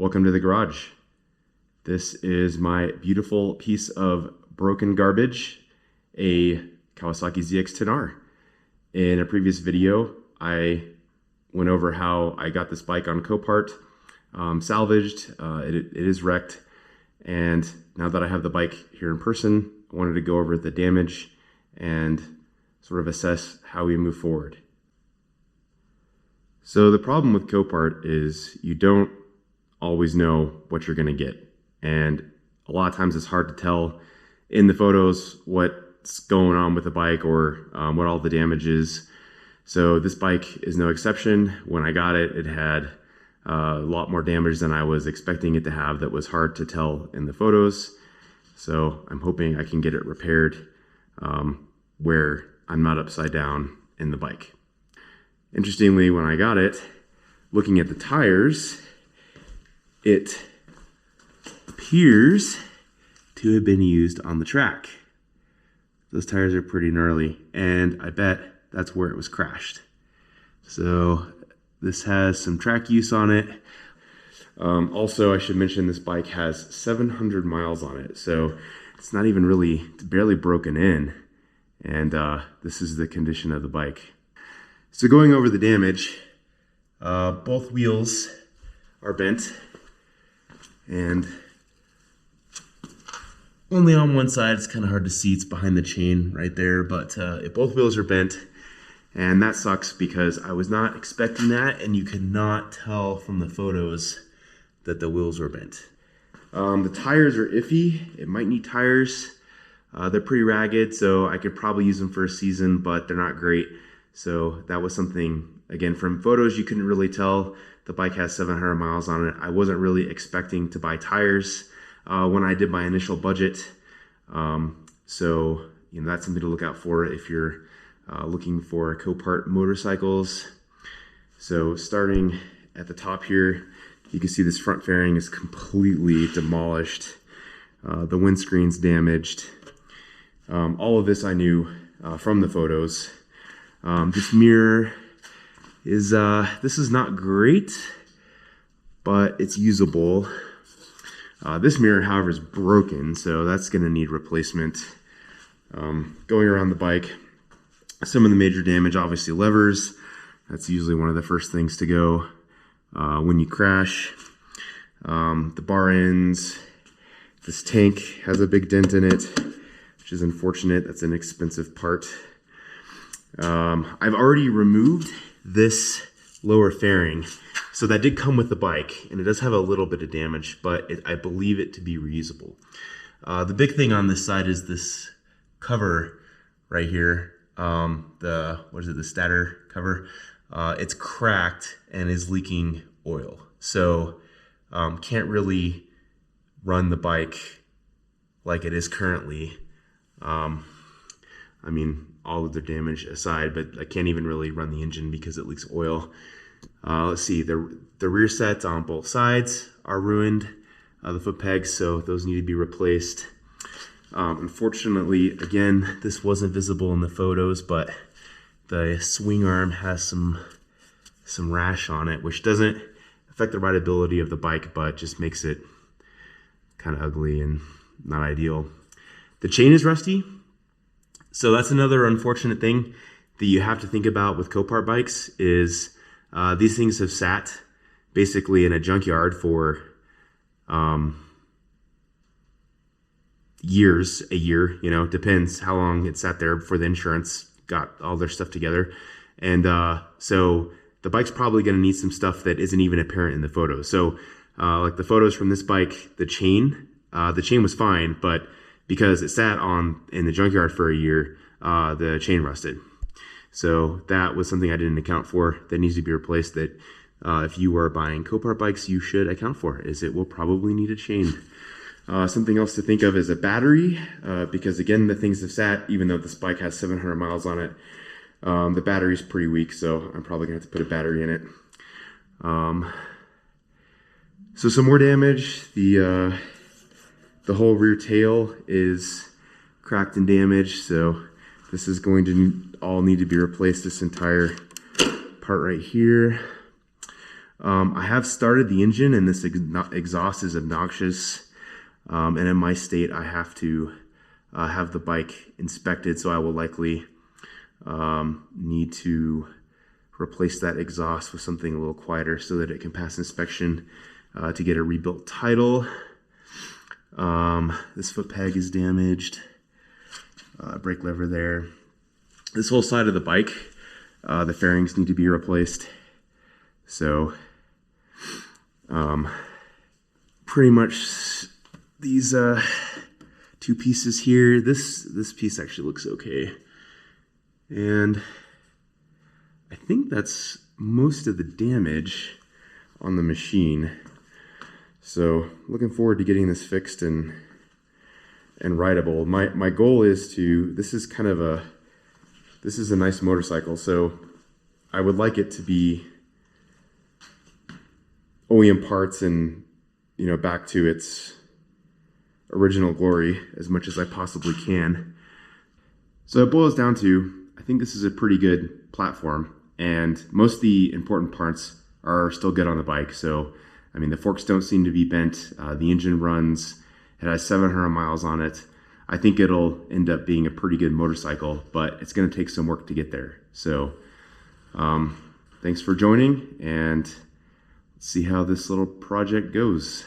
Welcome to the garage. This is my beautiful piece of broken garbage, a Kawasaki ZX-10R. In a previous video, I went over how I got this bike on Copart, salvaged. It is wrecked, and now that I have the bike here in person, I wanted to go over the damage and sort of assess how we move forward. So the problem with Copart is you don't always know what you're going to get, and a lot of times it's hard to tell in the photos what's going on with the bike or what all the damage is. So this bike is no exception. When I got it, it had a lot more damage than I was expecting it to have that was hard to tell in the photos. So I'm hoping I can get it repaired where I'm not upside down in the bike. Interestingly, when I got it, looking at the tires, it appears to have been used on the track. Those tires are pretty gnarly, and I bet that's where it was crashed. So this has some track use on it. Also, I should mention this bike has 700 miles on it, so it's not even really, it's barely broken in. And this is the condition of the bike. So going over the damage, both wheels are bent, and only on one side. It's kind of hard to see, it's behind the chain right there, but both wheels are bent, and that sucks because I was not expecting that, and you could not tell from the photos that the wheels were bent. The tires are iffy. It might need tires. They're pretty ragged, so I could probably use them for a season, but they're not great. So that was something, again, from photos you couldn't really tell. The bike has 700 miles on it. I wasn't really expecting to buy tires when I did my initial budget. So that's something to look out for if you're looking for Copart motorcycles. So starting at the top here, you can see this front fairing is completely demolished. The windscreen's damaged. All of this I knew from the photos. This mirror is, this is not great, but it's usable. This mirror, however, is broken, so that's going to need replacement. Going around the bike, some of the major damage, obviously levers. That's usually one of the first things to go when you crash. The bar ends. This tank has a big dent in it, which is unfortunate. That's an expensive part. I've already removed this lower fairing. So that did come with the bike, and it does have a little bit of damage, but I believe it to be reusable. The big thing on this side is this cover right here. The stator cover. It's cracked and is leaking oil. So can't really run the bike like it is currently. I mean, all of the damage aside, but I can't even really run the engine because it leaks oil. Let's see, the rear sets on both sides are ruined, the foot pegs, so those need to be replaced. Unfortunately, again, this wasn't visible in the photos, but the swing arm has some rash on it, which doesn't affect the rideability of the bike, but just makes it kind of ugly and not ideal. The chain is rusty. So that's another unfortunate thing that you have to think about with Copart bikes is these things have sat basically in a junkyard for years, a year, depends how long it sat there before the insurance got all their stuff together. And so the bike's probably going to need some stuff that isn't even apparent in the photos. So like the photos from this bike, the chain was fine, but because it sat in the junkyard for a year, the chain rusted. So that was something I didn't account for that needs to be replaced, that if you are buying Copart bikes, you should account for, is it will probably need a chain. Something else to think of is a battery, because again, the things have sat, even though this bike has 700 miles on it, the battery's pretty weak, so I'm probably gonna have to put a battery in it. So some more damage. The whole rear tail is cracked and damaged, so this is going to all need to be replaced, this entire part right here. I have started the engine, and this exhaust is obnoxious. And in my state, I have to have the bike inspected, so I will likely need to replace that exhaust with something a little quieter so that it can pass inspection to get a rebuilt title. This foot peg is damaged. Brake lever there. This whole side of the bike, the fairings need to be replaced. So pretty much these two pieces here, this piece actually looks okay. And I think that's most of the damage on the machine. So looking forward to getting this fixed and rideable. My goal is to, this is a nice motorcycle, so I would like it to be OEM parts and, you know, back to its original glory as much as I possibly can. So it boils down to, I think this is a pretty good platform, and most of the important parts are still good on the bike. So, I mean, the forks don't seem to be bent. The engine runs. It has 700 miles on it. I think it'll end up being a pretty good motorcycle, but it's going to take some work to get there. So, thanks for joining, and let's see how this little project goes.